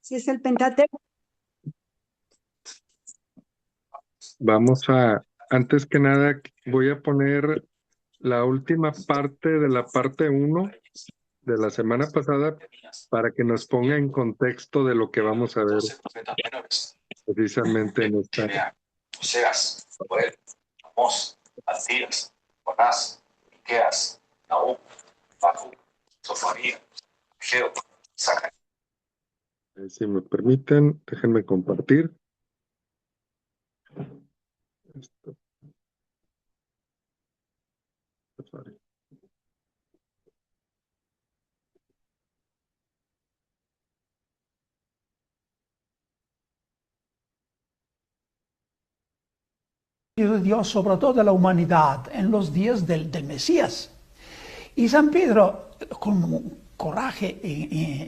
Si es el Pentateuco. Antes que nada, voy a poner la última parte de la parte uno de la semana pasada para que nos ponga en contexto de lo que vamos a ver precisamente en esta. Oseas, Joel, Amós, Alcías, Jonás, Miqueas, Nahum, Habacuc, Sofonía, Ageo, Zacarías. Si me permiten, déjenme compartir. Esto. De Dios sobre toda la humanidad en los días del Mesías. Y San Pedro, con un coraje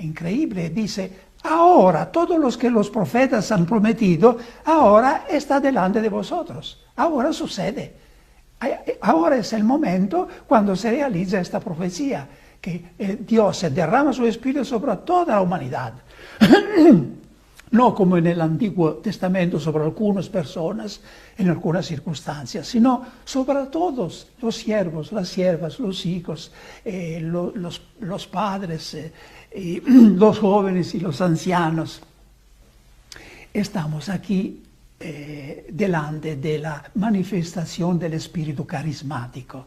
increíble, dice: ahora todos los que los profetas han prometido, ahora está delante de vosotros, ahora sucede. Ahora es el momento cuando se realiza esta profecía, que Dios se derrama su espíritu sobre toda la humanidad. No como en el Antiguo Testamento sobre algunas personas, en algunas circunstancias, sino sobre todos los siervos, las siervas, los hijos, los padres, los jóvenes y los ancianos. Estamos aquí delante de la manifestación del espíritu carismático.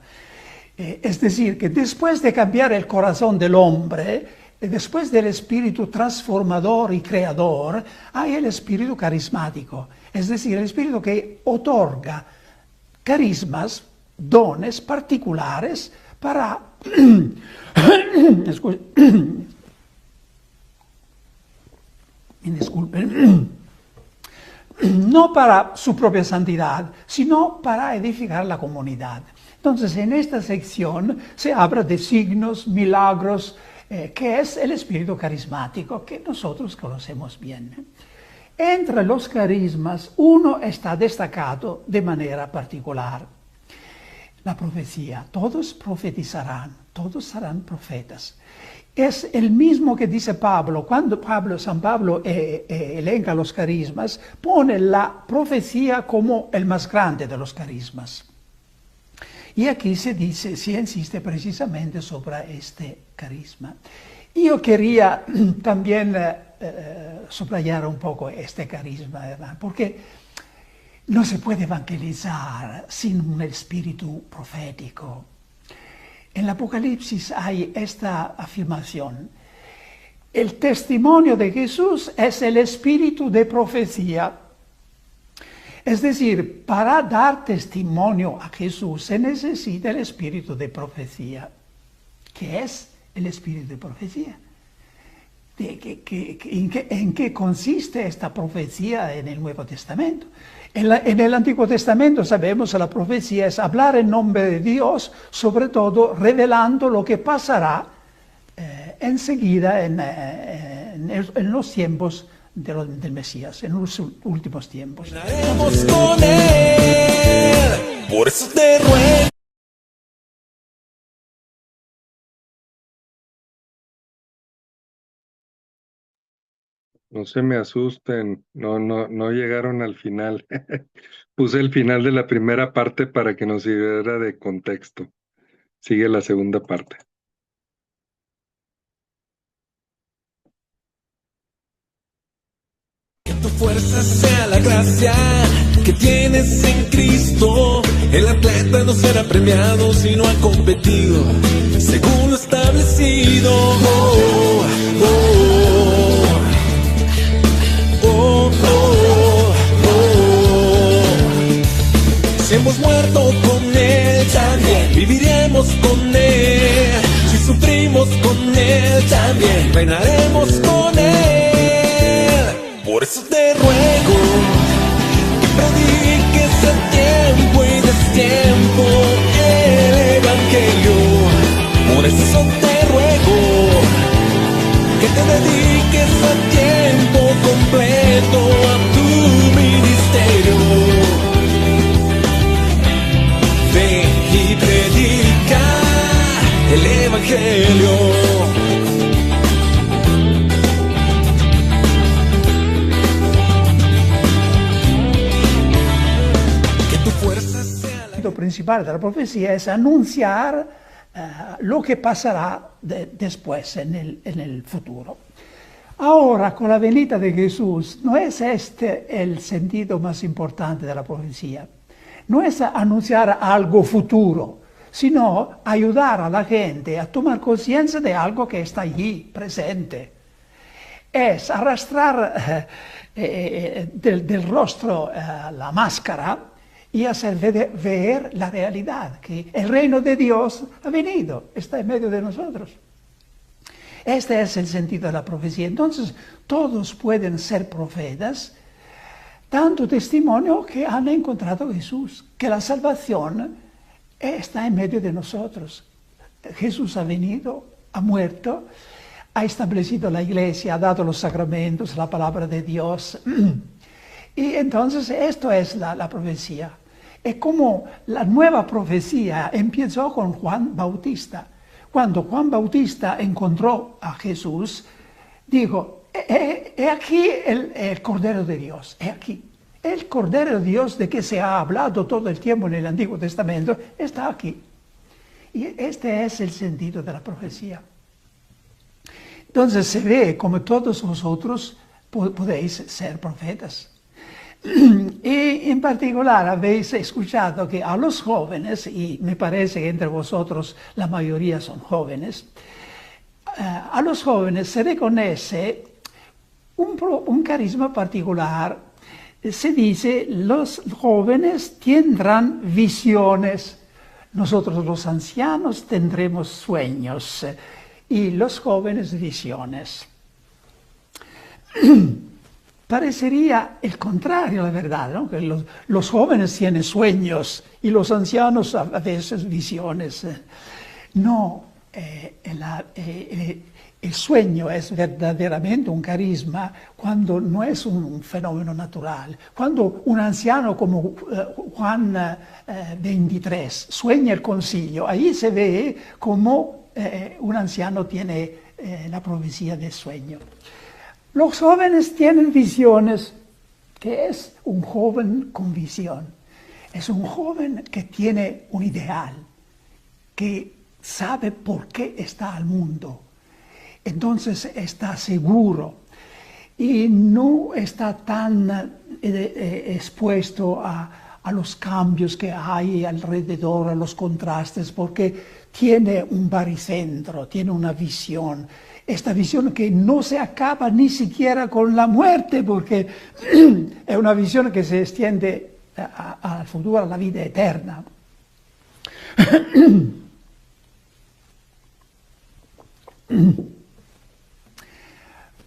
Es decir, que después de cambiar el corazón del hombre, después del espíritu transformador y creador, hay el espíritu carismático, es decir, el espíritu que otorga carismas, dones particulares para disculpen, no para su propia santidad, sino para edificar la comunidad. Entonces, en esta sección se habla de signos, milagros, que es el espíritu carismático que nosotros conocemos bien. Entre los carismas, uno está destacado de manera particular: la profecía. Todos profetizarán, todos serán profetas. Es el mismo que dice Pablo. Cuando San Pablo elenca los carismas, pone la profecía como el más grande de los carismas. Y aquí se insiste precisamente sobre este carisma. Yo quería también subrayar un poco este carisma, ¿verdad? Porque no se puede evangelizar sin un espíritu profético. En el Apocalipsis hay esta afirmación: el testimonio de Jesús es el espíritu de profecía. Es decir, para dar testimonio a Jesús se necesita el espíritu de profecía. ¿Qué es el espíritu de profecía? ¿En qué consiste esta profecía en el Nuevo Testamento? En el Antiguo Testamento sabemos que la profecía es hablar en nombre de Dios, sobre todo revelando lo que pasará enseguida en los tiempos del Mesías, en los últimos tiempos. Reinaremos con él, por eso te ruego. No se me asusten, no llegaron al final. Puse el final de la primera parte para que nos sirviera de contexto. Sigue la segunda parte. Que tu fuerza sea la gracia que tienes en Cristo. El atleta no será premiado si no ha competido según lo establecido. Oh, oh, oh, oh, oh. Si hemos muerto con Él, también viviremos con Él. Si sufrimos con Él, también reinaremos con Él. Por eso te ruego que prediques a tiempo y destiempo el Evangelio. Por eso te ruego que te dediques a tiempo completo a tu ministerio. Ve y predica el Evangelio. principal de la profecía es anunciar lo que pasará después, en el futuro. Ahora, con la venida de Jesús, no es este el sentido más importante de la profecía. No es anunciar algo futuro, sino ayudar a la gente a tomar conciencia de algo que está allí, presente. Es arrastrar del rostro la máscara y hacer ver la realidad, que el reino de Dios ha venido, está en medio de nosotros. Este es el sentido de la profecía. Entonces, todos pueden ser profetas, dando testimonio que han encontrado a Jesús, que la salvación está en medio de nosotros. Jesús ha venido, ha muerto, ha establecido la iglesia, ha dado los sacramentos, la palabra de Dios. Y entonces esto es la profecía. Es como la nueva profecía empezó con Juan Bautista. Cuando Juan Bautista encontró a Jesús, dijo, he aquí el Cordero de Dios, he aquí. El Cordero de Dios de que se ha hablado todo el tiempo en el Antiguo Testamento está aquí. Y este es el sentido de la profecía. Entonces se ve como todos vosotros podéis ser profetas. Y en particular habéis escuchado que a los jóvenes, y me parece que entre vosotros la mayoría son jóvenes, a los jóvenes se reconoce un carisma particular. Se dice, los jóvenes tendrán visiones, nosotros los ancianos tendremos sueños, y los jóvenes visiones. Parecería el contrario, la verdad, ¿no? Que los jóvenes tienen sueños y los ancianos a veces visiones. No, el sueño es verdaderamente un carisma cuando no es un fenómeno natural. Cuando un anciano como Juan 23 sueña el concilio, ahí se ve como un anciano tiene la profecía del sueño. Los jóvenes tienen visiones. ¿Qué es un joven con visión? Es un joven que tiene un ideal, que sabe por qué está al mundo. Entonces está seguro y no está tan expuesto a los cambios que hay alrededor, a los contrastes, porque tiene un baricentro, tiene una visión. Esta visión que no se acaba ni siquiera con la muerte, porque es una visión que se extiende al futuro, a la vida eterna.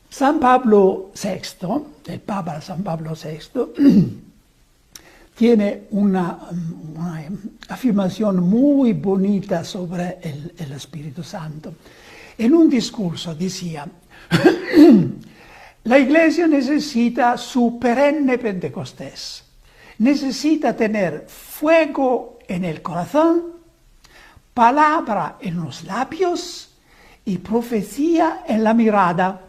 San Pablo VI, el Papa San Pablo VI, tiene una afirmación muy bonita sobre el Espíritu Santo. En un discurso decía, la Iglesia necesita su perenne Pentecostés, necesita tener fuego en el corazón, palabra en los labios y profecía en la mirada.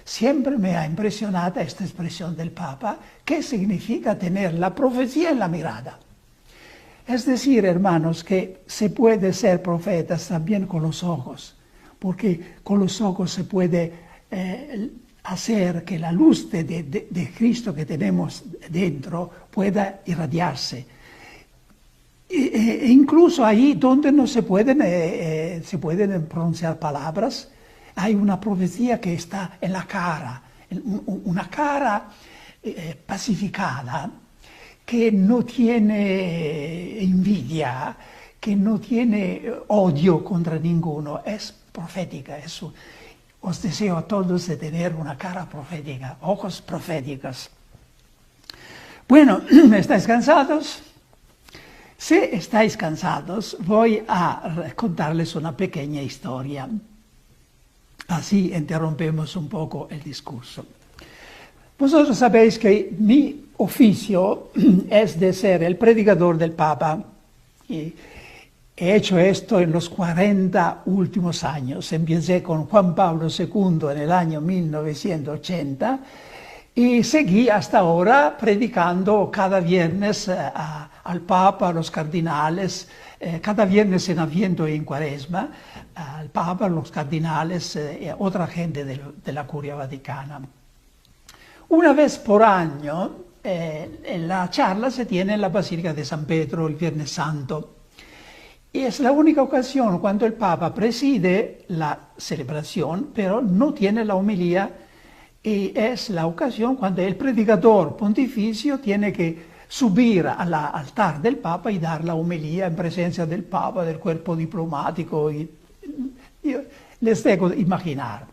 Siempre me ha impresionado esta expresión del Papa, que significa tener la profecía en la mirada. Es decir, hermanos, que se puede ser profetas también con los ojos, porque con los ojos se puede hacer que la luz de Cristo que tenemos dentro pueda irradiarse. E incluso ahí donde no se pueden pronunciar palabras, hay una profecía que está en la cara, una cara pacificada, que no tiene envidia, que no tiene odio contra ninguno, es profética. Os deseo a todos de tener una cara profética, ojos proféticos. Bueno, ¿estáis cansados? Si estáis cansados, voy a contarles una pequeña historia. Así interrumpimos un poco el discurso. Vosotros sabéis que mi oficio es de ser el predicador del Papa. Y he hecho esto en los 40 últimos años. Empecé con Juan Pablo II en el año 1980 Y seguí hasta ahora predicando cada viernes al Papa, a los cardinales, cada viernes en Adviento y en Cuaresma, al Papa, a los cardinales y a otra gente de la Curia Vaticana. Una vez por año la charla se tiene en la Basílica de San Pedro el Viernes Santo. Y es la única ocasión cuando el Papa preside la celebración, pero no tiene la homilía. Y es la ocasión cuando el predicador pontificio tiene que subir al altar del Papa y dar la homilía en presencia del Papa, del cuerpo diplomático. Y les dejo imaginar.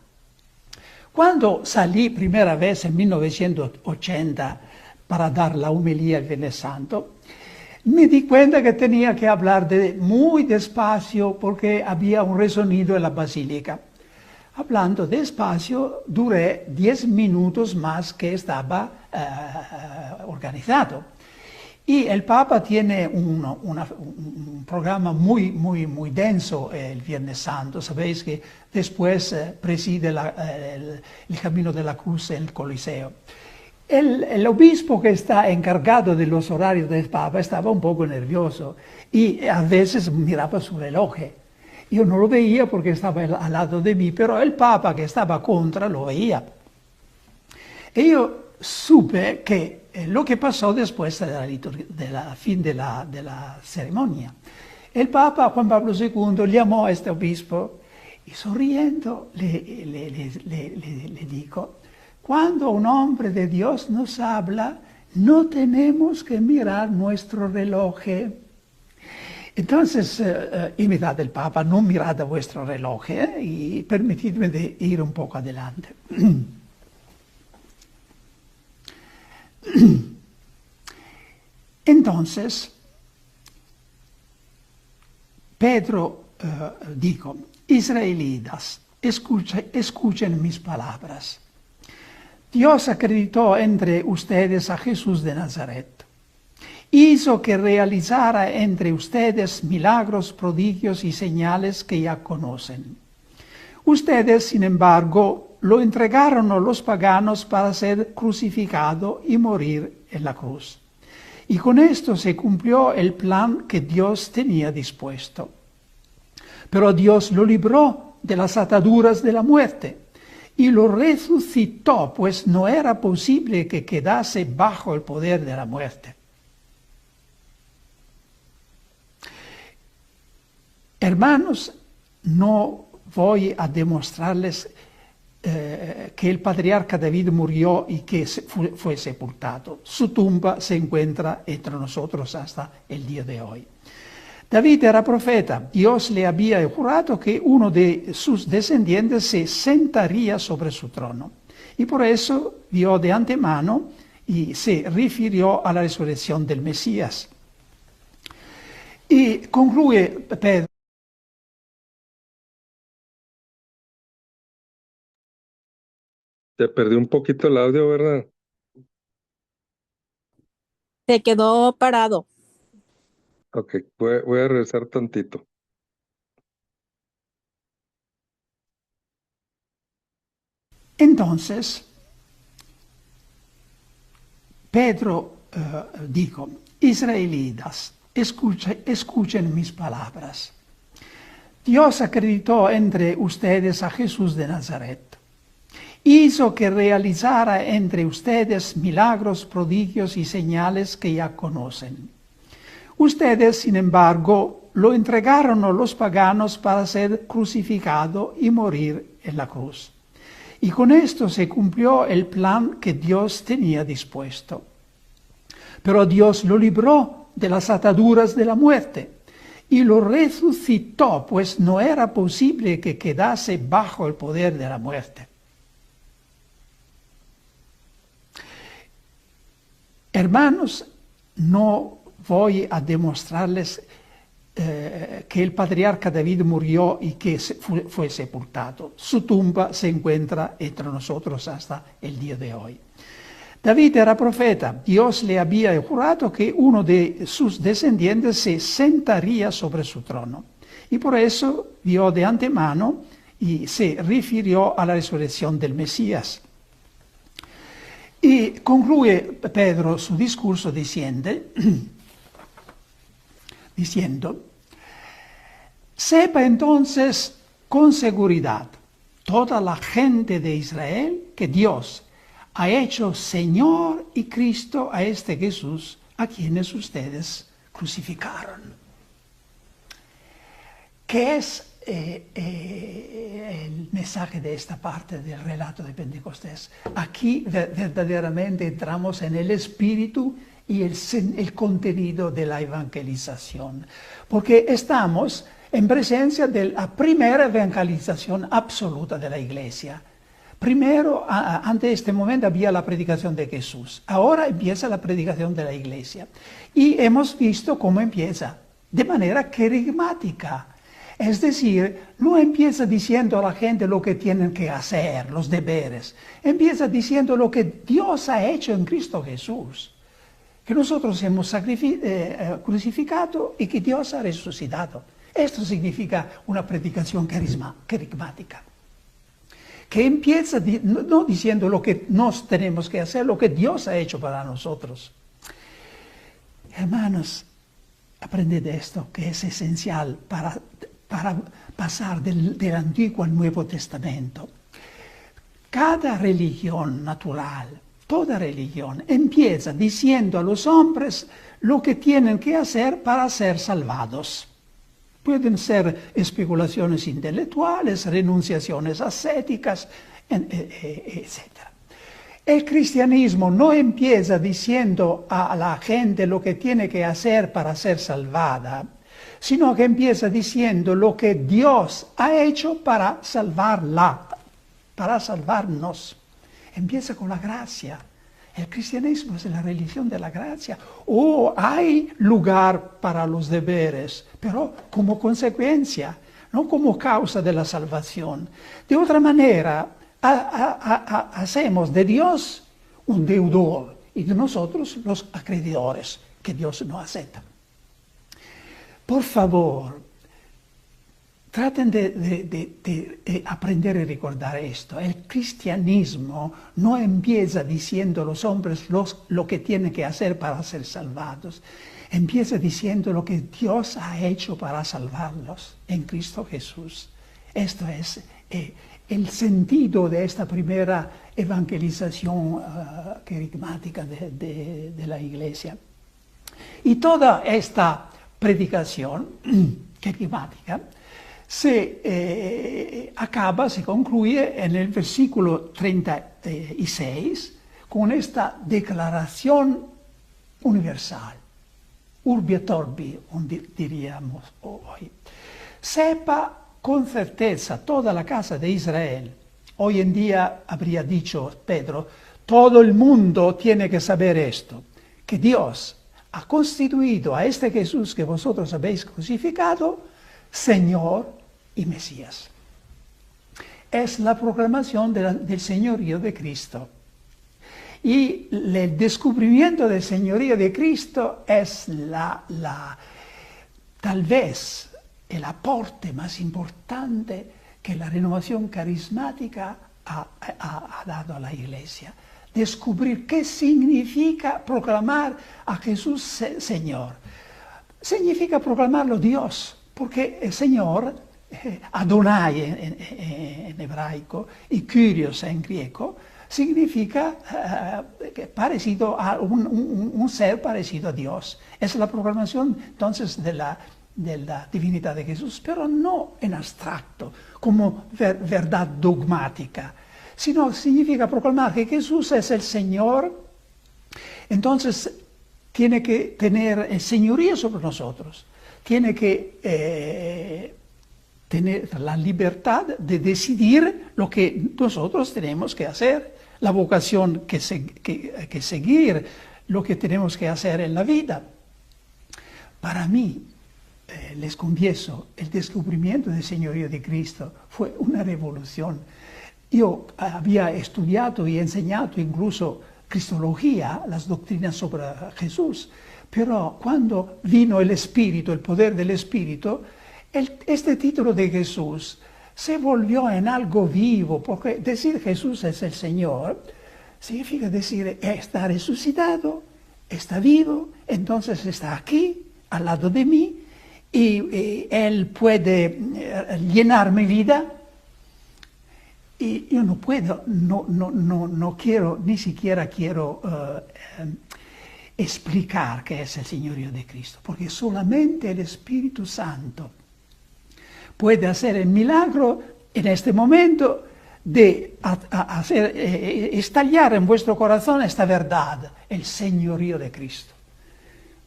Cuando salí primera vez en 1980 para dar la homilía el Viernes Santo, me di cuenta que tenía que hablar muy despacio porque había un resonido en la basílica. Hablando despacio, duré 10 minutos más que estaba organizado. Y el Papa tiene un programa muy denso el Viernes Santo. Sabéis que después preside el Camino de la Cruz en el Coliseo. El obispo que está encargado de los horarios del Papa estaba un poco nervioso y a veces miraba su reloj. Yo no lo veía porque estaba al lado de mí, pero el Papa que estaba contra lo veía. Y yo supe que lo que pasó después de la fin de la ceremonia. El Papa Juan Pablo II llamó a este obispo y sonriendo le dijo: cuando un hombre de Dios nos habla, no tenemos que mirar nuestro reloj. Entonces, imitad el Papa, no mirad a vuestro reloj y permitidme de ir un poco adelante. Entonces, Pedro dijo: israelitas, escuchen mis palabras. Dios acreditó entre ustedes a Jesús de Nazaret. Hizo que realizara entre ustedes milagros, prodigios y señales que ya conocen. Ustedes, sin embargo, lo entregaron a los paganos para ser crucificado y morir en la cruz. Y con esto se cumplió el plan que Dios tenía dispuesto. Pero Dios lo libró de las ataduras de la muerte y lo resucitó, pues no era posible que quedase bajo el poder de la muerte. Hermanos, no voy a demostrarles que el patriarca David murió y que fue sepultado. Su tumba se encuentra entre nosotros hasta el día de hoy. David era profeta. Dios le había jurado que uno de sus descendientes se sentaría sobre su trono. Y por eso vio de antemano y se refirió a la resurrección del Mesías. Y concluye Pedro. Te perdí un poquito el audio, ¿verdad? Se quedó parado. Ok, voy a regresar tantito. Entonces, Pedro dijo: israelitas, escuchen mis palabras. Dios acreditó entre ustedes a Jesús de Nazaret. Hizo que realizara entre ustedes milagros, prodigios y señales que ya conocen. Ustedes, sin embargo, lo entregaron a los paganos para ser crucificado y morir en la cruz. Y con esto se cumplió el plan que Dios tenía dispuesto. Pero Dios lo libró de las ataduras de la muerte y lo resucitó, pues no era posible que quedase bajo el poder de la muerte. Hermanos, no voy a demostrarles que el patriarca David murió y que fue sepultado. Su tumba se encuentra entre nosotros hasta el día de hoy. David era profeta. Dios le había jurado que uno de sus descendientes se sentaría sobre su trono. Y por eso vio de antemano y se refirió a la resurrección del Mesías. Y concluye Pedro su discurso diciendo, sepa entonces con seguridad toda la gente de Israel que Dios ha hecho Señor y Cristo a este Jesús a quienes ustedes crucificaron. ¿Qué es el mensaje de esta parte del relato de Pentecostés? Aquí verdaderamente entramos en el espíritu y el contenido de la evangelización, porque estamos en presencia de la primera evangelización absoluta de la Iglesia. Primero, ante este momento había la predicación de Jesús. Ahora empieza la predicación de la Iglesia. Y hemos visto cómo empieza, de manera querigmática. Es decir, no empieza diciendo a la gente lo que tienen que hacer, los deberes. Empieza diciendo lo que Dios ha hecho en Cristo Jesús. Que nosotros hemos crucificado y que Dios ha resucitado. Esto significa una predicación querigmática. Que empieza no diciendo lo que nos tenemos que hacer, lo que Dios ha hecho para nosotros. Hermanos, aprended esto, que es esencial para pasar del Antiguo al Nuevo Testamento. Cada religión natural, toda religión, empieza diciendo a los hombres lo que tienen que hacer para ser salvados. Pueden ser especulaciones intelectuales, renunciaciones ascéticas, etc. El cristianismo no empieza diciendo a la gente lo que tiene que hacer para ser salvada, sino que empieza diciendo lo que Dios ha hecho para salvarla, para salvarnos. Empieza con la gracia. El cristianismo es la religión de la gracia. Hay lugar para los deberes, pero como consecuencia, no como causa de la salvación. De otra manera, hacemos de Dios un deudor y de nosotros los acreedores que Dios no acepta. Por favor, traten de aprender y recordar esto. El cristianismo no empieza diciendo a los hombres lo que tienen que hacer para ser salvados. Empieza diciendo lo que Dios ha hecho para salvarlos en Cristo Jesús. Esto es el sentido de esta primera evangelización querigmática de la Iglesia. Y toda esta predicación querigmática se concluye en el versículo 36 con esta declaración universal, urbi et orbi, diríamos hoy. Sepa con certeza toda la casa de Israel. Hoy en día habría dicho Pedro, todo el mundo tiene que saber esto, que Dios ha constituido a este Jesús que vosotros habéis crucificado, Señor y Mesías. Es la proclamación del señorío de Cristo. Y el descubrimiento del señorío de Cristo es tal vez el aporte más importante que la renovación carismática ha dado a la Iglesia. Descubrir qué significa proclamar a Jesús Señor. Significa proclamarlo Dios, porque el Señor, Adonai en hebraico y Kyrios en griego, significa parecido a un ser parecido a Dios. Es la proclamación entonces de la divinidad de Jesús, pero no en abstracto, como verdad dogmática, sino significa proclamar que Jesús es el Señor. Entonces tiene que tener el señorío sobre nosotros, tiene que tener la libertad de decidir lo que nosotros tenemos que hacer, la vocación que seguir, lo que tenemos que hacer en la vida. Para mí, les confieso, el descubrimiento del señorío de Cristo fue una revolución. Yo había estudiado y enseñado incluso cristología, las doctrinas sobre Jesús, pero cuando vino el Espíritu, el poder del Espíritu, este título de Jesús se volvió en algo vivo, porque decir Jesús es el Señor significa decir, está resucitado, está vivo, entonces está aquí, al lado de mí, y Él puede llenar mi vida. Y yo no puedo, no quiero, ni siquiera quiero explicar qué es el señorío de Cristo, porque solamente el Espíritu Santo puede hacer el milagro en este momento de estallar en vuestro corazón esta verdad, el señorío de Cristo.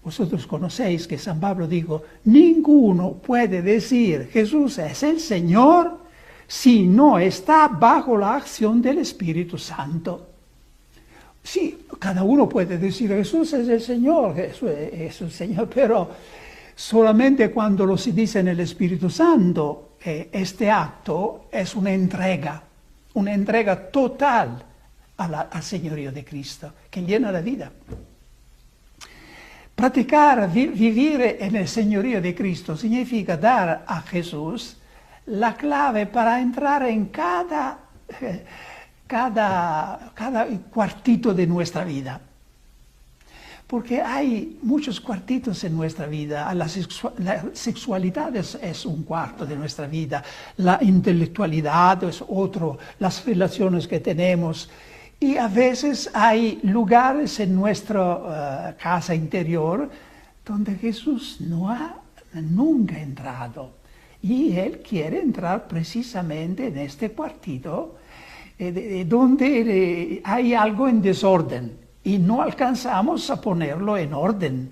Vosotros conocéis que San Pablo dijo, ninguno puede decir Jesús es el Señor si no está bajo la acción del Espíritu Santo. Sí, cada uno puede decir Jesús es el Señor, Jesús es el Señor, pero solamente cuando lo se dice en el Espíritu Santo, este acto es una entrega total al señorío de Cristo, que llena la vida. Practicar, vivir en el señorío de Cristo significa dar a Jesús la clave para entrar en cada cuartito de nuestra vida. Porque hay muchos cuartitos en nuestra vida. La sexualidad es un cuarto de nuestra vida, la intelectualidad es otro, las relaciones que tenemos. Y a veces hay lugares en nuestra casa interior donde Jesús no ha nunca entrado. Y Él quiere entrar precisamente en este cuartito donde hay algo en desorden y no alcanzamos a ponerlo en orden.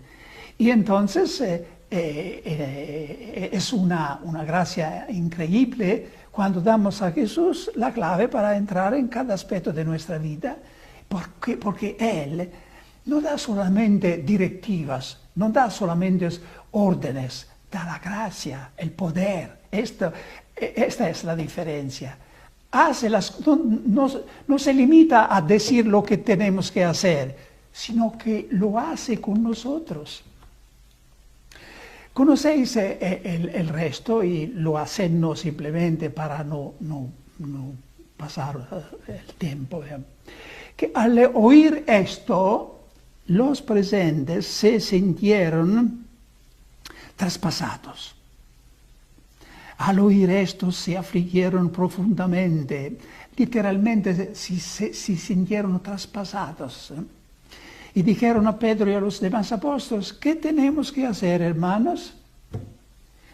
Y entonces es una gracia increíble cuando damos a Jesús la clave para entrar en cada aspecto de nuestra vida, porque Él no da solamente directivas, no da solamente órdenes, da la gracia, el poder. Esta es la diferencia. No se limita a decir lo que tenemos que hacer, sino que lo hace con nosotros. Conocéis el resto y lo acenno simplemente para no pasar el tiempo. Que al oír esto, los presentes se sintieron traspasados. Al oír esto se afligieron profundamente, literalmente se sintieron traspasados. Y dijeron a Pedro y a los demás apóstoles, ¿qué tenemos que hacer, hermanos?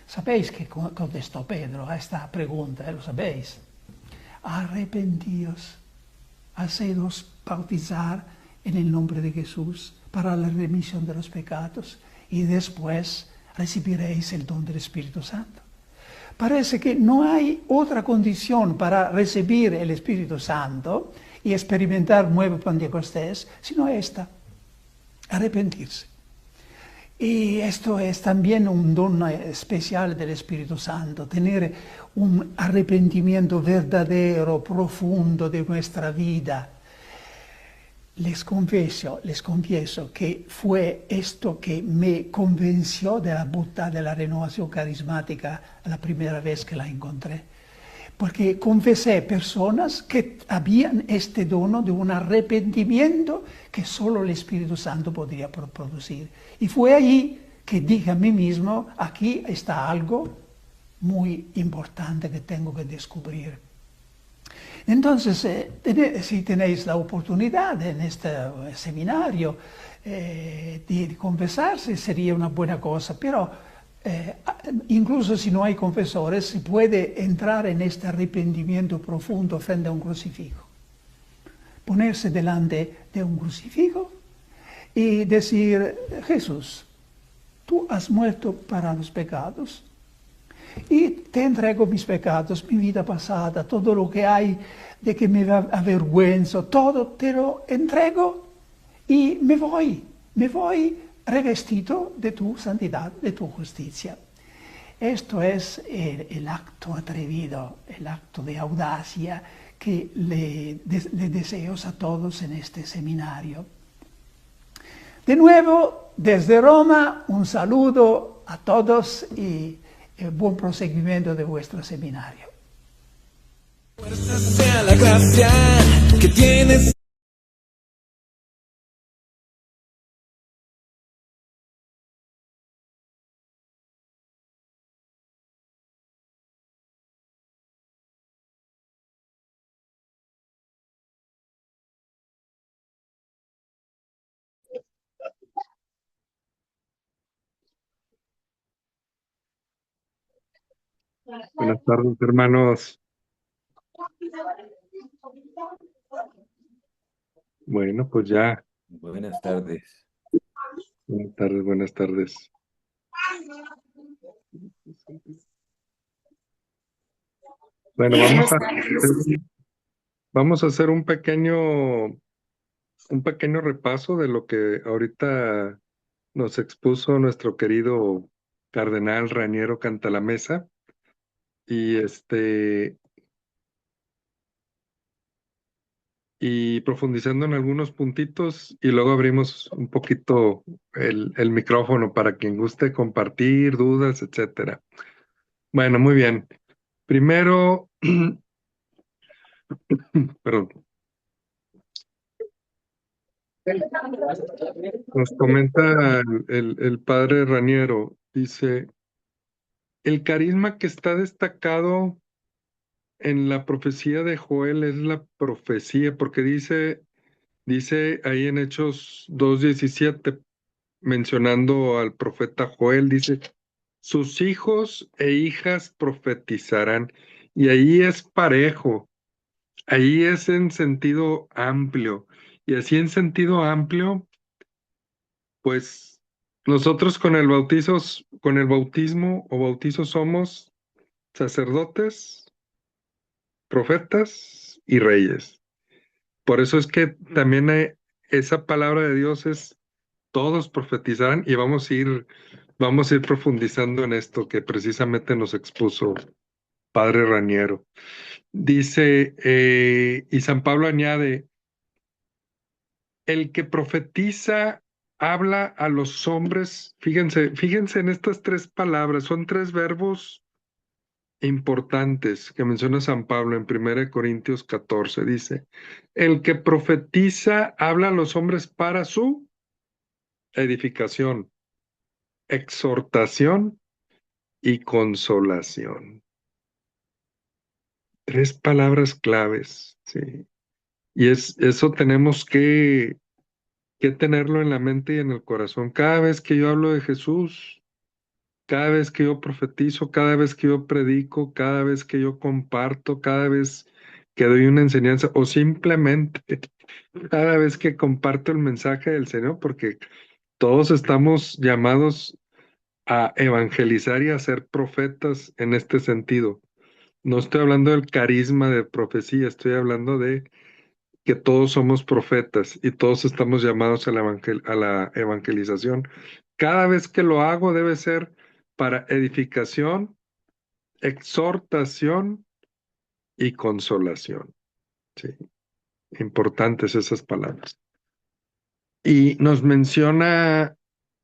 ¿Sabéis qué contestó Pedro a esta pregunta? ¿Lo sabéis? Arrepentíos, hacedos bautizar en el nombre de Jesús para la remisión de los pecados y después recibiréis el don del Espíritu Santo. Parece que no hay otra condición para recibir el Espíritu Santo y experimentar nuevo Pentecostés, sino esta, arrepentirse. Y esto es también un don especial del Espíritu Santo, tener un arrepentimiento verdadero, profundo de nuestra vida. Les confieso que fue esto que me convenció de la bondad de la renovación carismática la primera vez que la encontré. Porque confesé personas que habían este dono de un arrepentimiento que solo el Espíritu Santo podría producir. Y fue allí que dije a mí mismo, aquí está algo muy importante que tengo que descubrir. Entonces, si tenéis la oportunidad en este seminario de confesarse, sería una buena cosa, pero incluso si no hay confesores, se puede entrar en este arrepentimiento profundo frente a un crucifijo. Ponerse delante de un crucifijo y decir, Jesús, tú has muerto para los pecados. Y te entrego mis pecados, mi vida pasada, todo lo que hay de que me avergüenzo, todo te lo entrego y me voy revestido de tu santidad, de tu justicia. Esto es el acto atrevido, el acto de audacia que le deseo a todos en este seminario. De nuevo, desde Roma, un saludo a todos y buen proseguimiento de vuestro seminario. Fuerza sea la gracia que tienes. Buenas tardes, hermanos. Bueno, pues ya. Buenas tardes. Buenas tardes, buenas tardes. Bueno, vamos a hacer un pequeño repaso de lo que ahorita nos expuso nuestro querido cardenal Raniero Cantalamessa. Y profundizando en algunos puntitos y luego abrimos un poquito el micrófono para quien guste compartir dudas, etcétera. Bueno, muy bien. Primero, perdón, nos comenta el padre Raniero, dice, el carisma que está destacado en la profecía de Joel es la profecía, porque dice ahí en Hechos 2:17, mencionando al profeta Joel, dice, sus hijos e hijas profetizarán. Y ahí es parejo, ahí es en sentido amplio. Y así en sentido amplio, pues nosotros con el bautismo o bautizo somos sacerdotes, profetas y reyes. Por eso es que también esa palabra de Dios es todos profetizarán y vamos a ir profundizando en esto que precisamente nos expuso Padre Raniero. Dice, y San Pablo añade, el que profetiza habla a los hombres, fíjense en estas tres palabras, son tres verbos importantes que menciona San Pablo en 1 Corintios 14, dice, el que profetiza habla a los hombres para su edificación, exhortación y consolación. Tres palabras claves, sí. Y eso tenemos que tenerlo en la mente y en el corazón. Cada vez que yo hablo de Jesús, cada vez que yo profetizo, cada vez que yo predico, cada vez que yo comparto, cada vez que doy una enseñanza o simplemente cada vez que comparto el mensaje del Señor, porque todos estamos llamados a evangelizar y a ser profetas en este sentido. No estoy hablando del carisma de profecía, estoy hablando de que todos somos profetas y todos estamos llamados a la evangelización. Cada vez que lo hago debe ser para edificación, exhortación y consolación. Sí, importantes esas palabras. Y nos menciona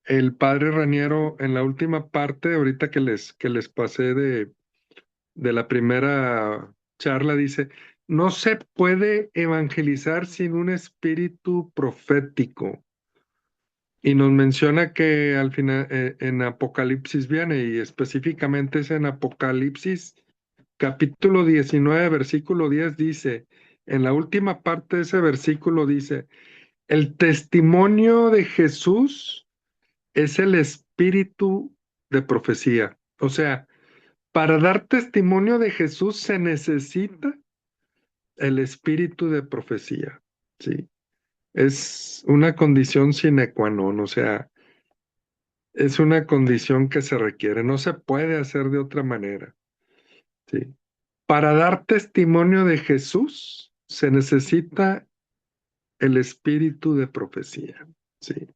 el padre Raniero en la última parte, ahorita que les pasé de la primera charla, dice, no se puede evangelizar sin un espíritu profético. Y nos menciona que al final en Apocalipsis viene, y específicamente es en Apocalipsis capítulo 19, versículo 10, dice, en la última parte de ese versículo dice, el testimonio de Jesús es el espíritu de profecía. O sea, para dar testimonio de Jesús se necesita el espíritu de profecía, ¿sí? Es una condición sine qua non, o sea, es una condición que se requiere, no se puede hacer de otra manera, ¿sí? Para dar testimonio de Jesús se necesita el espíritu de profecía, ¿sí?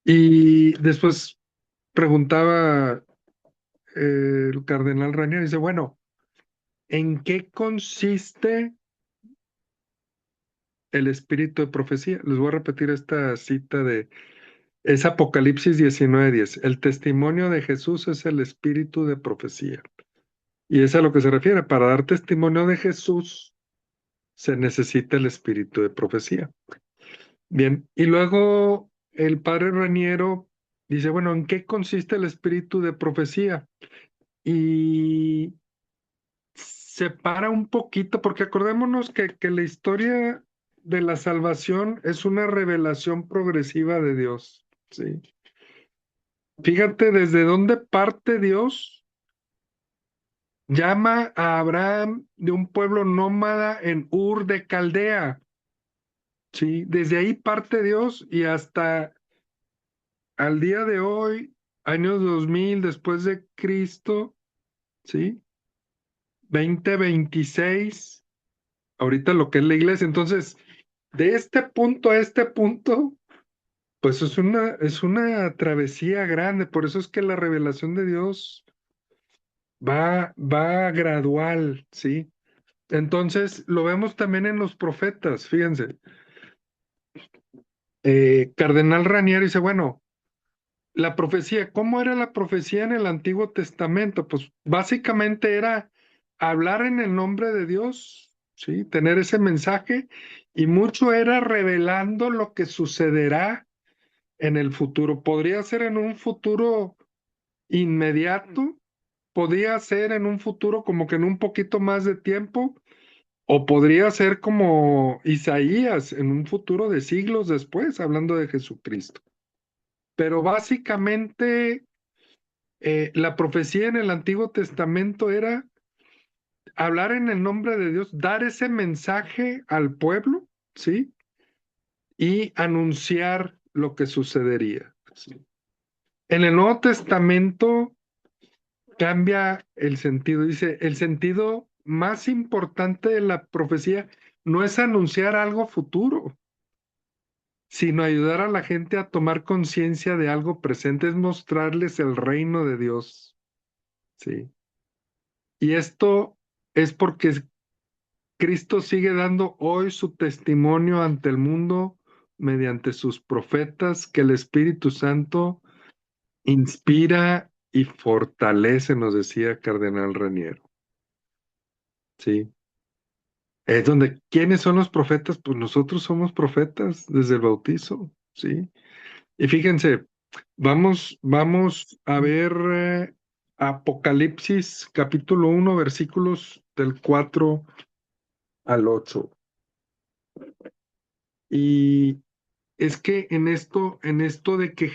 Y después preguntaba el cardenal Raniero, dice, bueno, ¿en qué consiste el espíritu de profecía? Les voy a repetir esta cita es Apocalipsis 19:10. El testimonio de Jesús es el espíritu de profecía. Y es a lo que se refiere. Para dar testimonio de Jesús se necesita el espíritu de profecía. Bien, y luego el padre Raniero dice, bueno, ¿en qué consiste el espíritu de profecía? Y separa un poquito, porque acordémonos que la historia de la salvación es una revelación progresiva de Dios, ¿sí? Fíjate desde dónde parte Dios llama a Abraham de un pueblo nómada en Ur de Caldea. Sí, desde ahí parte Dios y hasta al día de hoy, años 2000 después de Cristo, ¿sí? 2026, ahorita lo que es la iglesia. Entonces, de este punto a este punto, pues es una travesía grande. Por eso es que la revelación de Dios va gradual, ¿sí? Entonces, lo vemos también en los profetas, fíjense. Cardenal Raniero dice, bueno, la profecía, ¿cómo era la profecía en el Antiguo Testamento? Pues básicamente era hablar en el nombre de Dios, ¿sí? Tener ese mensaje y mucho era revelando lo que sucederá en el futuro. Podría ser en un futuro inmediato, podría ser en un futuro como que en un poquito más de tiempo, o podría ser como Isaías en un futuro de siglos después, hablando de Jesucristo. Pero básicamente la profecía en el Antiguo Testamento era hablar en el nombre de Dios, dar ese mensaje al pueblo, ¿sí? Y anunciar lo que sucedería. ¿Sí? En el Nuevo Testamento cambia el sentido. Dice, el sentido más importante de la profecía no es anunciar algo futuro, sino ayudar a la gente a tomar conciencia de algo presente, es mostrarles el reino de Dios. ¿Sí? Y esto es porque Cristo sigue dando hoy su testimonio ante el mundo mediante sus profetas que el Espíritu Santo inspira y fortalece, nos decía Cardenal Raniero. Sí. Es donde, ¿quiénes son los profetas? Pues nosotros somos profetas desde el bautizo, ¿sí? Y fíjense, vamos a ver Apocalipsis capítulo 1, versículos del 4 al 8. Y es que en esto de que,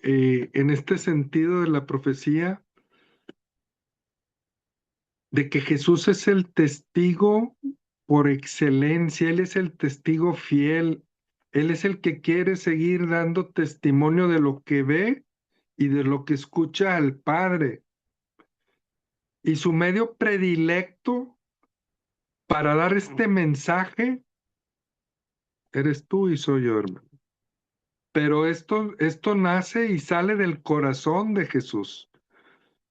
en este sentido de la profecía, de que Jesús es el testigo por excelencia, Él es el testigo fiel, Él es el que quiere seguir dando testimonio de lo que ve y de lo que escucha al Padre. Y su medio predilecto para dar este mensaje eres tú y soy yo, hermano. Pero esto nace y sale del corazón de Jesús.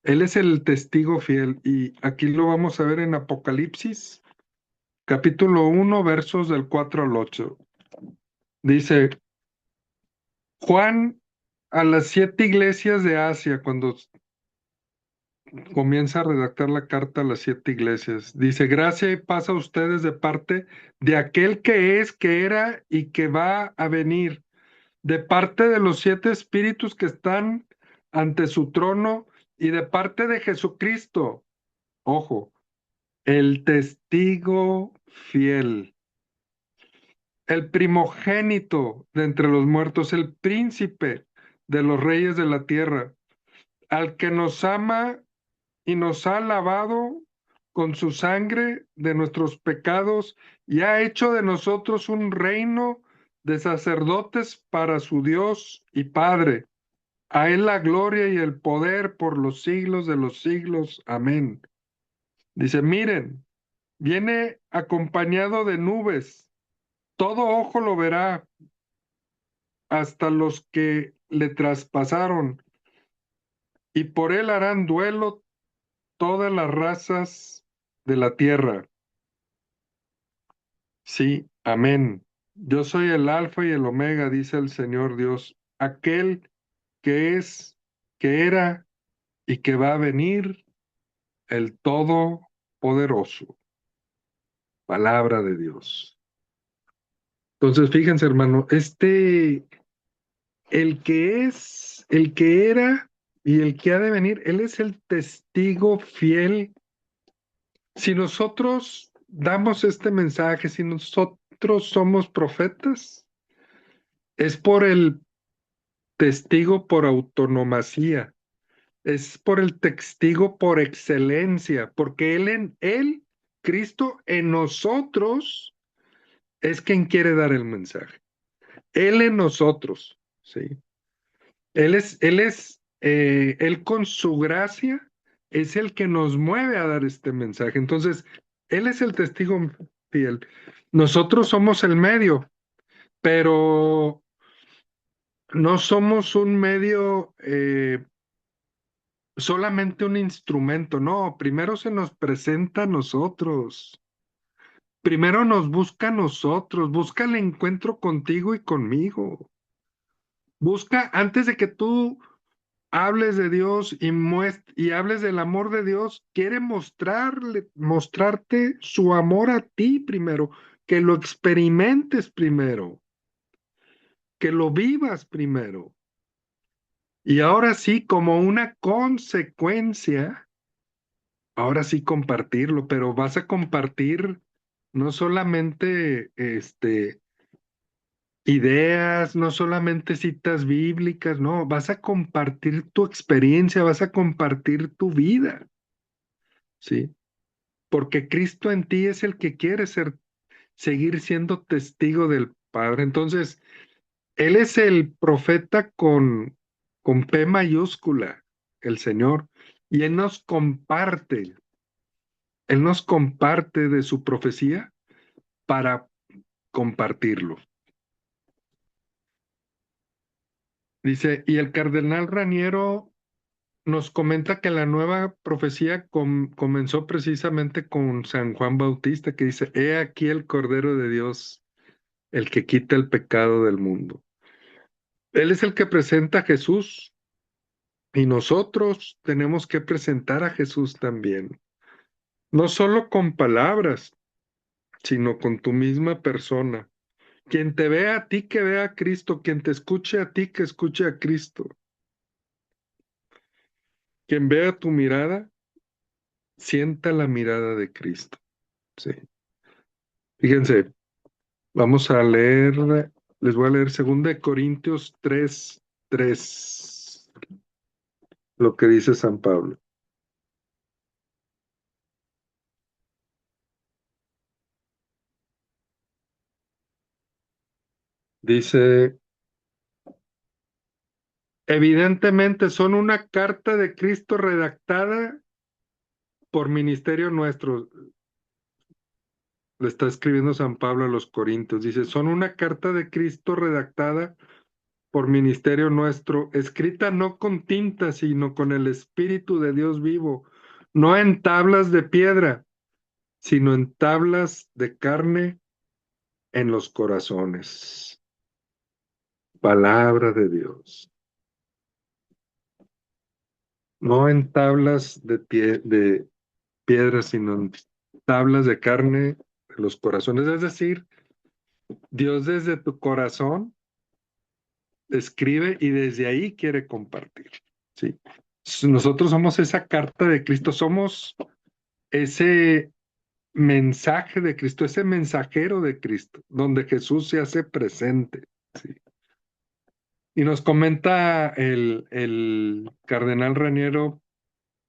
Él es el testigo fiel y aquí lo vamos a ver en Apocalipsis, capítulo 1, versos del 4 al 8. Dice, Juan a las 7 iglesias de Asia, cuando comienza a redactar la carta a las 7 iglesias, dice, gracia y paz a ustedes de parte de aquel que es, que era y que va a venir, de parte de los 7 espíritus que están ante su trono y de parte de Jesucristo. Ojo, el testigo fiel, el primogénito de entre los muertos, el príncipe de los reyes de la tierra, al que nos ama y nos ha lavado con su sangre de nuestros pecados y ha hecho de nosotros un reino de sacerdotes para su Dios y Padre. A él la gloria y el poder por los siglos de los siglos. Amén. Dice, miren, viene acompañado de nubes, todo ojo lo verá, hasta los que le traspasaron, y por él harán duelo todas las razas de la tierra. Sí, amén. Yo soy el Alfa y el Omega, dice el Señor Dios, aquel que es, que era y que va a venir, el Todopoderoso. Palabra de Dios. Entonces, fíjense, hermano, el que es, el que era y el que ha de venir, Él es el testigo fiel. Si nosotros damos este mensaje, si nosotros somos profetas, es por el testigo por autonomacía, es por el testigo por excelencia, porque él, Cristo en nosotros, es quien quiere dar el mensaje. Él en nosotros, ¿sí? Él con su gracia es el que nos mueve a dar este mensaje. Entonces, Él es el testigo fiel. Nosotros somos el medio, pero no somos un medio, solamente un instrumento. No, primero se nos presenta a nosotros. Primero nos busca a nosotros. Busca el encuentro contigo y conmigo. Busca antes de que tú hables de Dios y hables del amor de Dios, quiere mostrarte su amor a ti primero, que lo experimentes primero, que lo vivas primero. Y ahora sí, como una consecuencia, ahora sí compartirlo, pero vas a compartir no solamente ideas, no solamente citas bíblicas, no, vas a compartir tu experiencia, vas a compartir tu vida, ¿sí? Porque Cristo en ti es el que quiere seguir siendo testigo del Padre. Entonces, Él es el profeta con P mayúscula, el Señor, y Él nos comparte de su profecía para compartirlo. Dice, y el cardenal Raniero nos comenta que la nueva profecía comenzó precisamente con San Juan Bautista, que dice, he aquí el Cordero de Dios, el que quita el pecado del mundo. Él es el que presenta a Jesús y nosotros tenemos que presentar a Jesús también, no solo con palabras, sino con tu misma persona. Quien te vea a ti, que vea a Cristo, quien te escuche a ti, que escuche a Cristo. Quien vea tu mirada, sienta la mirada de Cristo. Sí. Fíjense, vamos a leer, les voy a leer 2 Corintios 3:3, lo que dice San Pablo. Dice, evidentemente son una carta de Cristo redactada por ministerio nuestro. Le está escribiendo San Pablo a los Corintios. Dice, son una carta de Cristo redactada por ministerio nuestro, escrita no con tinta, sino con el Espíritu de Dios vivo, no en tablas de piedra, sino en tablas de carne en los corazones. Palabra de Dios. No en tablas de piedra, sino en tablas de carne en los corazones. Es decir, Dios desde tu corazón escribe y desde ahí quiere compartir. ¿Sí? Nosotros somos esa carta de Cristo, somos ese mensaje de Cristo, ese mensajero de Cristo, donde Jesús se hace presente. ¿Sí? Y nos comenta el cardenal Raniero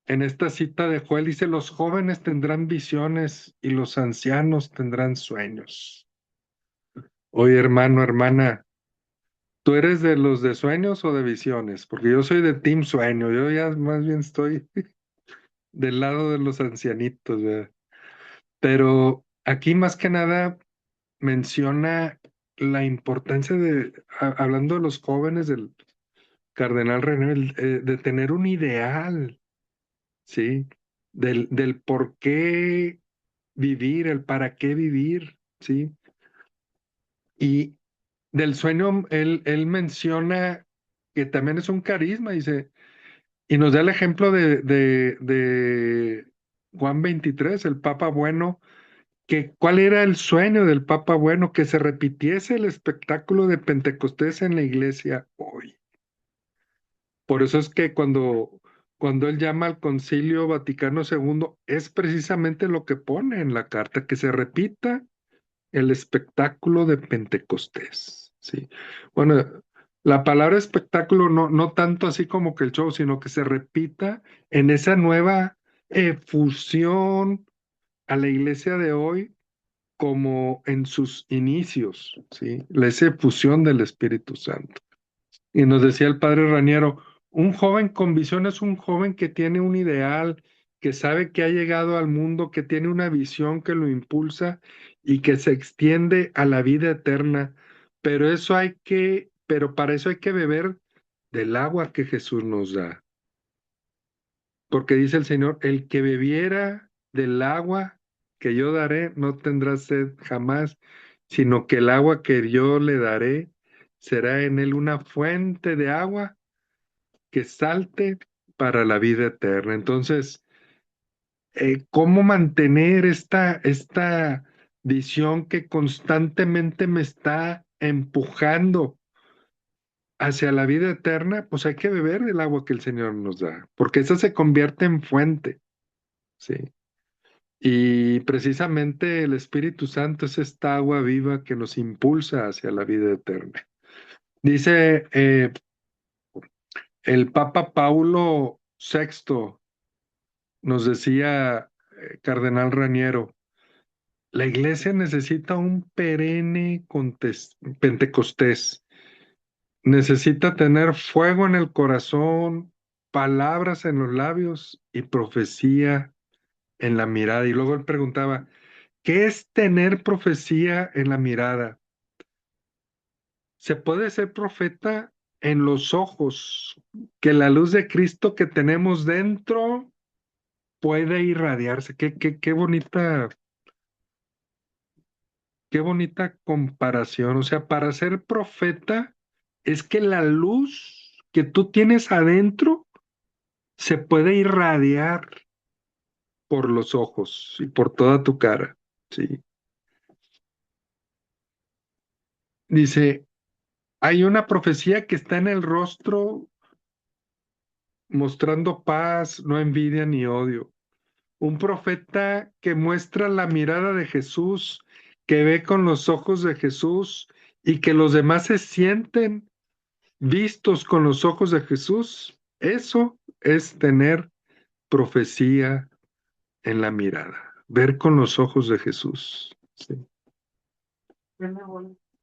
en esta cita de Joel, dice, los jóvenes tendrán visiones y los ancianos tendrán sueños. Oye, hermano, hermana, ¿tú eres de los de sueños o de visiones? Porque yo soy de team sueño, yo ya más bien estoy del lado de los ancianitos, ¿verdad? Pero aquí más que nada menciona la importancia hablando de los jóvenes del cardenal René, de tener un ideal, ¿sí? Del por qué vivir, el para qué vivir, ¿sí? Y del sueño, él menciona que también es un carisma, dice, y nos da el ejemplo de Juan 23, el Papa Bueno, que cuál era el sueño del Papa Bueno, que se repitiese el espectáculo de Pentecostés en la iglesia hoy. Por eso es que cuando él llama al Concilio Vaticano II, es precisamente lo que pone en la carta, que se repita el espectáculo de Pentecostés. ¿Sí? Bueno, La palabra espectáculo no tanto así como que el show, sino que se repita en esa nueva fusión a la iglesia de hoy como en sus inicios, ¿sí? Esa fusión del Espíritu Santo. Y nos decía el padre Raniero, un joven con visión es un joven que tiene un ideal, que sabe que ha llegado al mundo, que tiene una visión que lo impulsa y que se extiende a la vida eterna. Pero para eso hay que beber del agua que Jesús nos da. Porque dice el Señor, el que bebiera del agua que yo daré no tendrá sed jamás, sino que el agua que yo le daré será en él una fuente de agua que salte para la vida eterna. Entonces, ¿cómo mantener esta visión que constantemente me está empujando hacia la vida eterna? Pues hay que beber del agua que el Señor nos da, porque esa se convierte en fuente, ¿sí? Y precisamente el Espíritu Santo es esta agua viva que nos impulsa hacia la vida eterna. Dice el Papa Paulo VI, nos decía Cardenal Raniero, la iglesia necesita un perenne Pentecostés, necesita tener fuego en el corazón, palabras en los labios y profecía en la mirada. Y luego él preguntaba, ¿qué es tener profecía en la mirada? Se puede ser profeta en los ojos, que la luz de Cristo que tenemos dentro puede irradiarse. Qué bonita comparación. O sea, para ser profeta es que la luz que tú tienes adentro se puede irradiar por los ojos y por toda tu cara. Sí. Dice, hay una profecía que está en el rostro mostrando paz, no envidia ni odio. Un profeta que muestra la mirada de Jesús, que ve con los ojos de Jesús y que los demás se sienten vistos con los ojos de Jesús. Eso es tener profecía en la mirada, ver con los ojos de Jesús. Sí.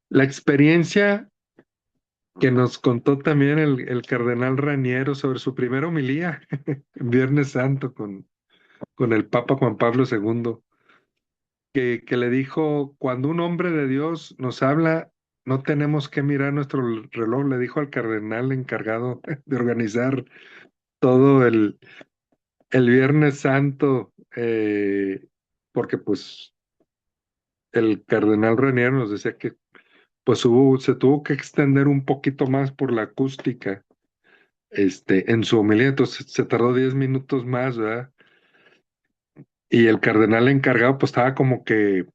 La experiencia que nos contó también el cardenal Raniero sobre su primera homilía en Viernes Santo con el Papa Juan Pablo II, que le dijo, cuando un hombre de Dios nos habla, no tenemos que mirar nuestro reloj, le dijo al cardenal encargado de organizar todo el Viernes Santo, porque pues el cardenal Raniero nos decía que pues se tuvo que extender un poquito más por la acústica, en su homilía, entonces se tardó 10 minutos más, ¿verdad? Y el cardenal encargado pues estaba como que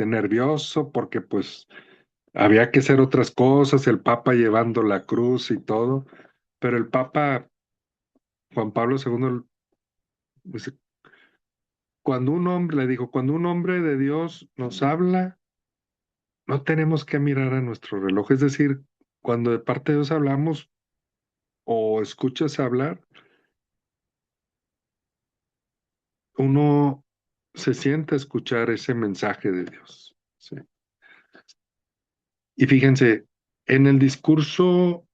nervioso porque pues había que hacer otras cosas, el Papa llevando la cruz y todo, pero el Papa Juan Pablo II dice, le dijo, cuando un hombre de Dios nos habla, no tenemos que mirar a nuestro reloj, es decir, cuando de parte de Dios hablamos o escuchas hablar, uno se siente a escuchar ese mensaje de Dios. ¿Sí? Y fíjense, en el discurso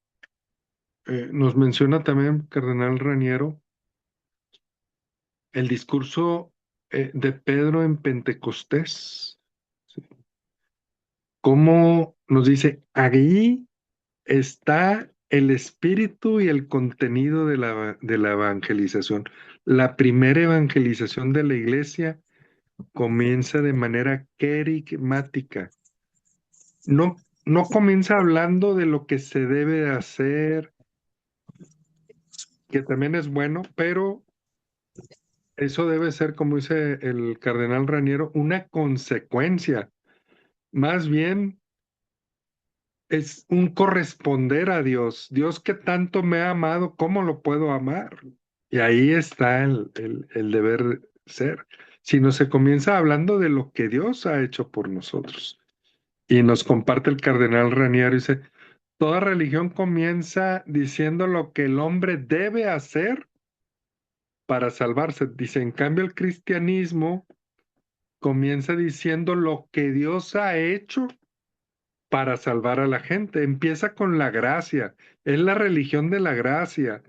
nos menciona también Cardenal Raniero el discurso de Pedro en Pentecostés. ¿Sí? Cómo nos dice, ahí está el espíritu y el contenido de la evangelización. La primera evangelización de la iglesia comienza de manera querigmática. No comienza hablando de lo que se debe hacer, que también es bueno, pero eso debe ser, como dice el cardenal Raniero, una consecuencia. Más bien es un corresponder a Dios. Dios que tanto me ha amado, ¿cómo lo puedo amar? Y ahí está el deber ser. Si no se comienza hablando de lo que Dios ha hecho por nosotros. Y nos comparte el cardenal Raniero, dice, toda religión comienza diciendo lo que el hombre debe hacer para salvarse. Dice, en cambio el cristianismo comienza diciendo lo que Dios ha hecho para salvar a la gente. Empieza con la gracia, es la religión de la gracia.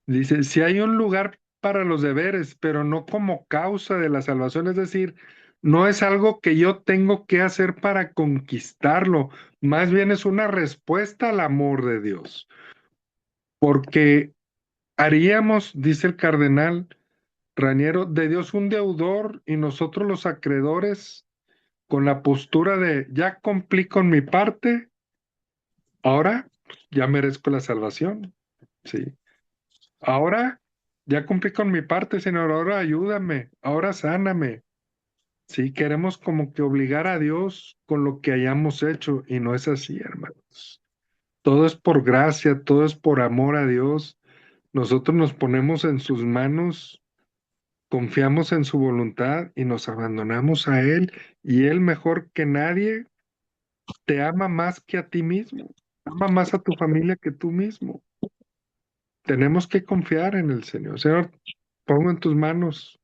Dice, si hay un lugar para los deberes, pero no como causa de la salvación, es decir, no es algo que yo tengo que hacer para conquistarlo, más bien es una respuesta al amor de Dios, porque haríamos, dice el cardenal Raniero, de Dios un deudor y nosotros los acreedores con la postura de ya cumplí con mi parte, ahora ya merezco la salvación, ¿sí? Ahora ya cumplí con mi parte, Señor, ahora ayúdame, ahora sáname. Sí, queremos como que obligar a Dios con lo que hayamos hecho y no es así, hermanos. Todo es por gracia, todo es por amor a Dios. Nosotros nos ponemos en sus manos, confiamos en su voluntad y nos abandonamos a Él y Él mejor que nadie te ama más que a ti mismo, ama más a tu familia que tú mismo. Tenemos que confiar en el Señor. Señor, pongo en tus manos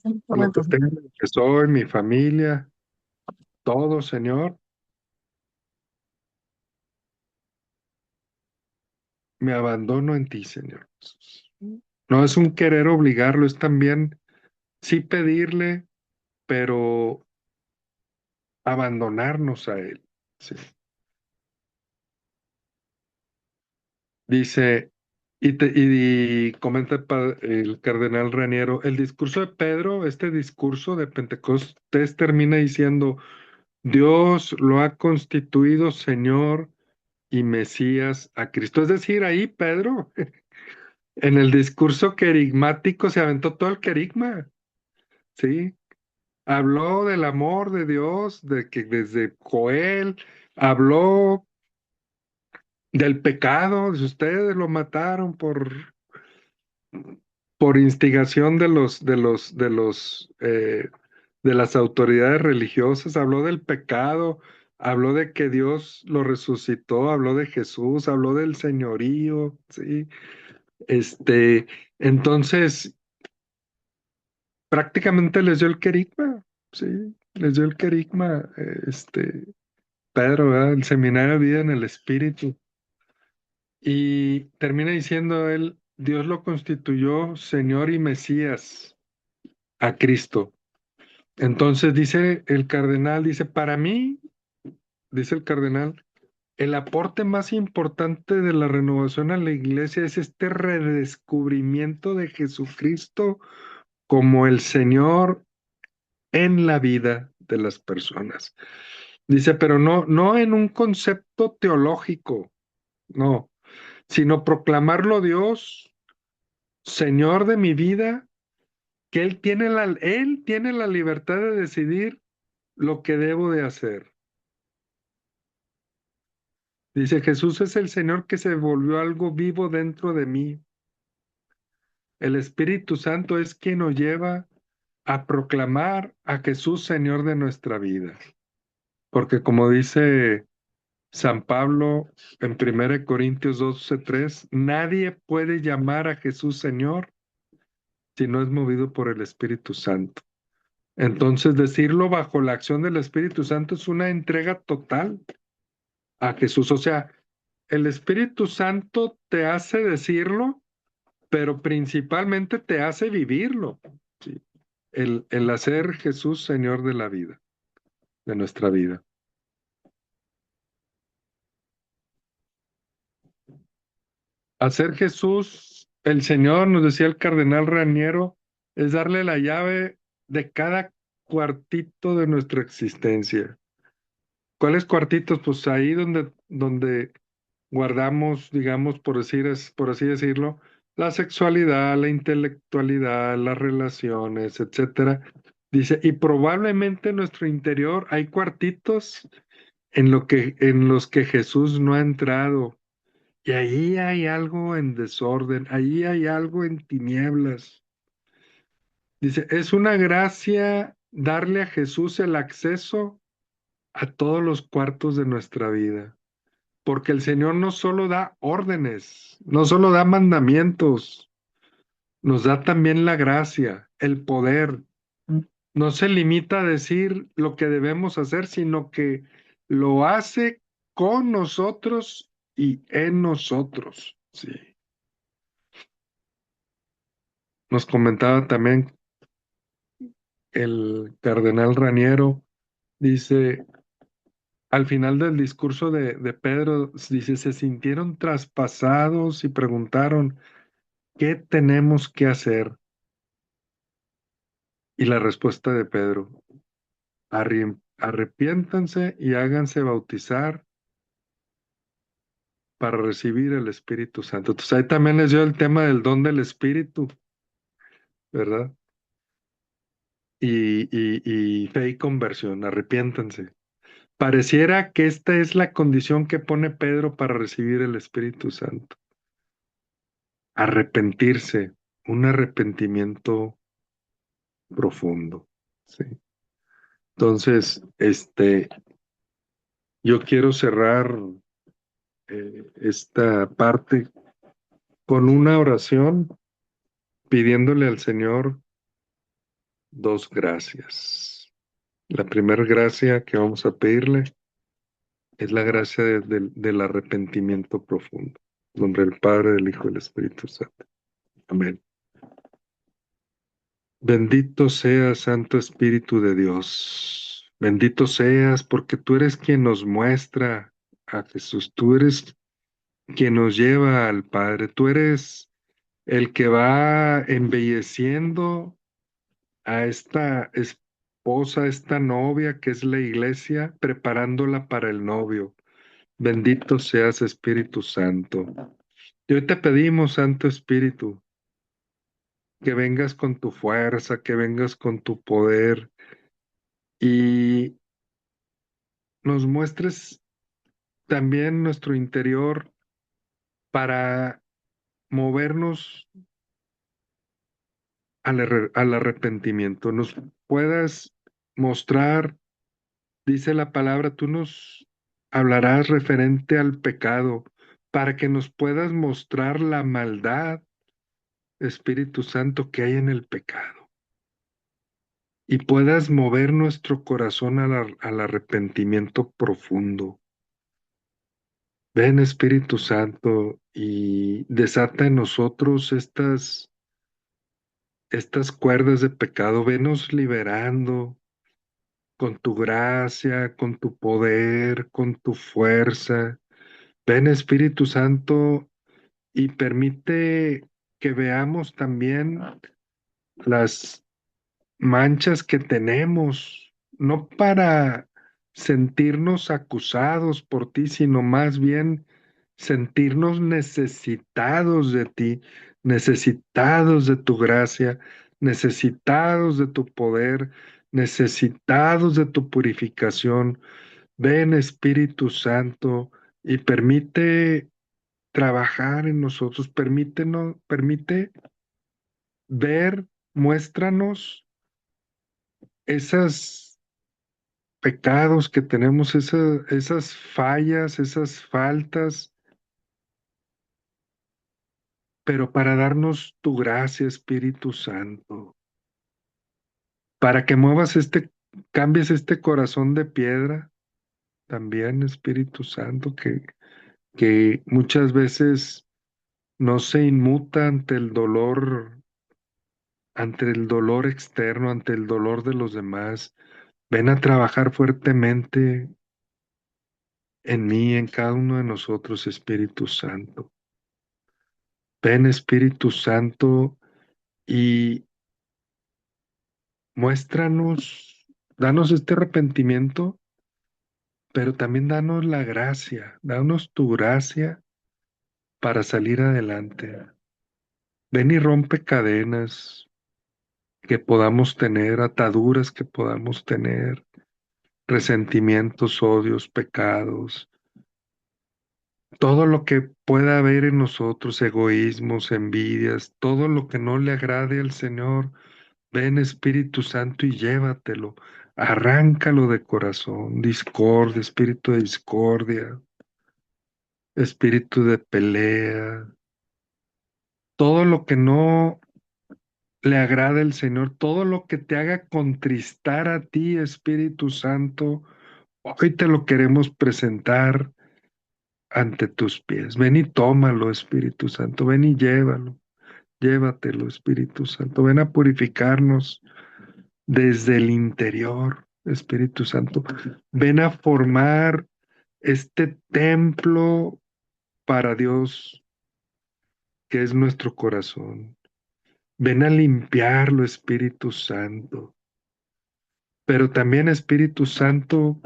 lo que tengo, lo que soy, mi familia, todo, Señor. Me abandono en ti, Señor Jesús. No es un querer obligarlo, es también sí pedirle, pero abandonarnos a Él. Sí. Dice, y comenta el cardenal Raniero, el discurso de Pedro, este discurso de Pentecostés termina diciendo, Dios lo ha constituido Señor y Mesías a Cristo. Es decir, ahí Pedro, en el discurso querigmático, se aventó todo el querigma, ¿sí? Habló del amor de Dios, de que desde Joel, habló del pecado, si ustedes lo mataron por instigación de las autoridades religiosas, habló del pecado, habló de que Dios lo resucitó, habló de Jesús, habló del señorío, ¿sí? Este, entonces, prácticamente les dio el querigma, ¿sí? Les dio el querigma, Pedro, ¿verdad? El seminario de vida en el Espíritu. Y termina diciendo él, Dios lo constituyó Señor y Mesías a Cristo. Entonces dice el cardenal, dice, para mí, dice el cardenal, el aporte más importante de la renovación a la iglesia es este redescubrimiento de Jesucristo como el Señor en la vida de las personas. Dice, pero no en un concepto teológico, no, sino proclamarlo Dios, Señor de mi vida, que Él tiene la libertad de decidir lo que debo de hacer. Dice, Jesús es el Señor que se volvió algo vivo dentro de mí. El Espíritu Santo es quien nos lleva a proclamar a Jesús Señor de nuestra vida. Porque como dice San Pablo en 1 Corintios 12:3, nadie puede llamar a Jesús Señor si no es movido por el Espíritu Santo. Entonces, decirlo bajo la acción del Espíritu Santo es una entrega total a Jesús. O sea, el Espíritu Santo te hace decirlo, pero principalmente te hace vivirlo. ¿Sí? El hacer Jesús Señor de la vida, de nuestra vida. Hacer Jesús el Señor, nos decía el cardenal Raniero, es darle la llave de cada cuartito de nuestra existencia. ¿Cuáles cuartitos? Pues ahí donde guardamos, digamos, por así decirlo, la sexualidad, la intelectualidad, las relaciones, etcétera. Dice, y probablemente en nuestro interior hay cuartitos en los que Jesús no ha entrado. Y ahí hay algo en desorden, ahí hay algo en tinieblas. Dice, es una gracia darle a Jesús el acceso a todos los cuartos de nuestra vida, porque el Señor no solo da órdenes, no solo da mandamientos, nos da también la gracia, el poder. No se limita a decir lo que debemos hacer, sino que lo hace con nosotros y en nosotros. Sí. Nos comentaba también el cardenal Raniero, dice, al final del discurso de Pedro, dice, se sintieron traspasados y preguntaron, ¿qué tenemos que hacer? Y la respuesta de Pedro, arrepiéntanse y háganse bautizar para recibir el Espíritu Santo. Entonces ahí también les dio el tema del don del Espíritu, ¿verdad? Y fe y conversión, arrepiéntanse. Pareciera que esta es la condición que pone Pedro para recibir el Espíritu Santo. Arrepentirse, un arrepentimiento profundo. ¿Sí? Entonces, yo quiero cerrar esta parte con una oración pidiéndole al Señor dos gracias. La primera gracia que vamos a pedirle es la gracia del arrepentimiento profundo. En nombre del Padre, del Hijo y del Espíritu Santo. Amén. Bendito seas, Santo Espíritu de Dios. Bendito seas porque tú eres quien nos muestra a Jesús. Tú eres quien nos lleva al Padre. Tú eres el que va embelleciendo a esta esposa, esta novia que es la iglesia, preparándola para el novio. Bendito seas, Espíritu Santo. Y hoy te pedimos, Santo Espíritu, que vengas con tu fuerza, que vengas con tu poder y nos muestres también nuestro interior para movernos al arrepentimiento. Nos puedas mostrar, dice la palabra, tú nos hablarás referente al pecado para que nos puedas mostrar la maldad, Espíritu Santo, que hay en el pecado y puedas mover nuestro corazón al arrepentimiento profundo. Ven, Espíritu Santo, y desata en nosotros estas cuerdas de pecado. Venos liberando con tu gracia, con tu poder, con tu fuerza. Ven, Espíritu Santo, y permite que veamos también las manchas que tenemos, no para sentirnos acusados por ti, sino más bien sentirnos necesitados de ti, necesitados de tu gracia, necesitados de tu poder, necesitados de tu purificación. Ven, Espíritu Santo, y permite trabajar en nosotros, permite ver, muéstranos esos pecados que tenemos, esas fallas, esas faltas, pero para darnos tu gracia, Espíritu Santo, para que cambies este corazón de piedra, también, Espíritu Santo, que muchas veces no se inmuta ante el dolor externo, ante el dolor de los demás. Ven a trabajar fuertemente en mí, en cada uno de nosotros, Espíritu Santo. Ven, Espíritu Santo, y muéstranos, danos este arrepentimiento, pero también danos la gracia, danos tu gracia para salir adelante. Ven y rompe cadenas que podamos tener, ataduras que podamos tener, resentimientos, odios, pecados, todo lo que pueda haber en nosotros, egoísmos, envidias, todo lo que no le agrade al Señor. Ven, Espíritu Santo, y llévatelo. Arráncalo de corazón, discordia, espíritu de discordia, espíritu de pelea, todo lo que no le agrada al Señor, todo lo que te haga contristar a ti, Espíritu Santo, hoy te lo queremos presentar ante tus pies. Ven y tómalo, Espíritu Santo, ven y llévalo, llévatelo, Espíritu Santo, ven a purificarnos desde el interior, Espíritu Santo, ven a formar este templo para Dios, que es nuestro corazón. Ven a limpiarlo, Espíritu Santo. Pero también, Espíritu Santo,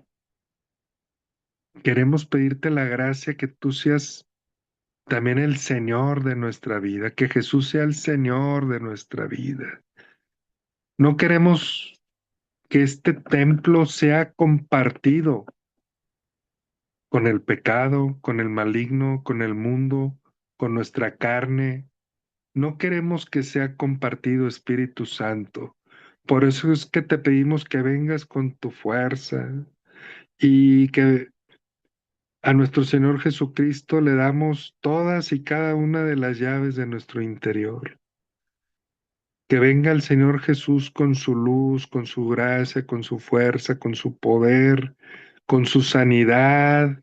queremos pedirte la gracia que tú seas también el Señor de nuestra vida, que Jesús sea el Señor de nuestra vida. No queremos que este templo sea compartido con el pecado, con el maligno, con el mundo, con nuestra carne. No queremos que sea compartido, Espíritu Santo. Por eso es que te pedimos que vengas con tu fuerza y que a nuestro Señor Jesucristo le damos todas y cada una de las llaves de nuestro interior. Que venga el Señor Jesús con su luz, con su gracia, con su fuerza, con su poder, con su sanidad,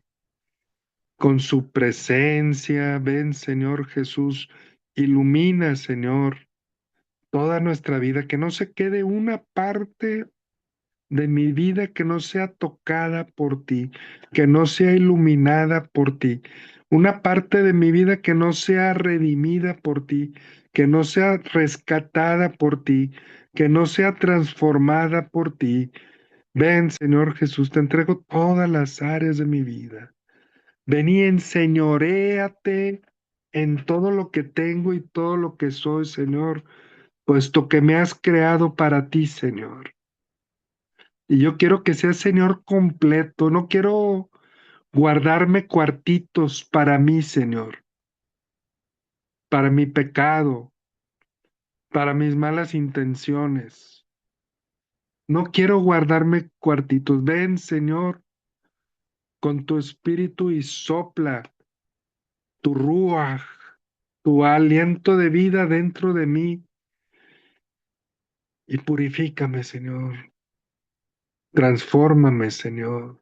con su presencia. Ven, Señor Jesús, ilumina, Señor, toda nuestra vida, que no se quede una parte de mi vida que no sea tocada por ti, que no sea iluminada por ti, una parte de mi vida que no sea redimida por ti, que no sea rescatada por ti, que no sea transformada por ti. Ven, Señor Jesús, te entrego todas las áreas de mi vida. Ven y enseñoréate en todo lo que tengo y todo lo que soy, Señor, puesto que me has creado para ti, Señor. Y yo quiero que sea Señor completo, no quiero guardarme cuartitos para mí, Señor, para mi pecado, para mis malas intenciones. No quiero guardarme cuartitos. Ven, Señor, con tu espíritu y sopla tu ruaj, tu aliento de vida dentro de mí y purifícame, Señor. Transfórmame, Señor.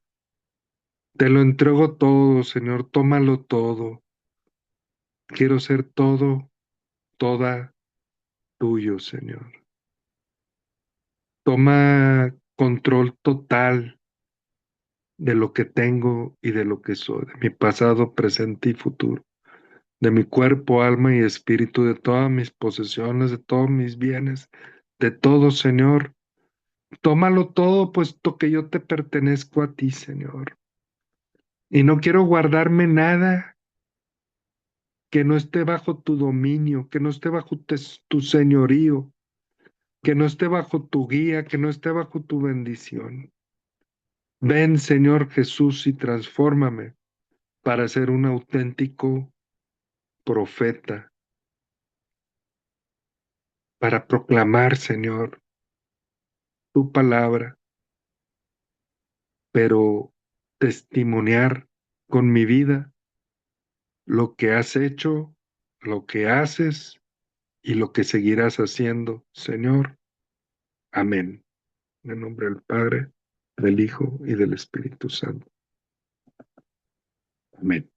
Te lo entrego todo, Señor. Tómalo todo. Quiero ser todo, toda tuyo, Señor. Toma control total de lo que tengo y de lo que soy, de mi pasado, presente y futuro, de mi cuerpo, alma y espíritu, de todas mis posesiones, de todos mis bienes, de todo, Señor. Tómalo todo, puesto que yo te pertenezco a ti, Señor. Y no quiero guardarme nada que no esté bajo tu dominio, que no esté bajo tu señorío, que no esté bajo tu guía, que no esté bajo tu bendición. Ven, Señor Jesús, y transfórmame para ser un auténtico profeta, para proclamar, Señor, tu palabra, pero testimoniar con mi vida lo que has hecho, lo que haces y lo que seguirás haciendo, Señor. Amén. En el nombre del Padre, del Hijo y del Espíritu Santo. Amén.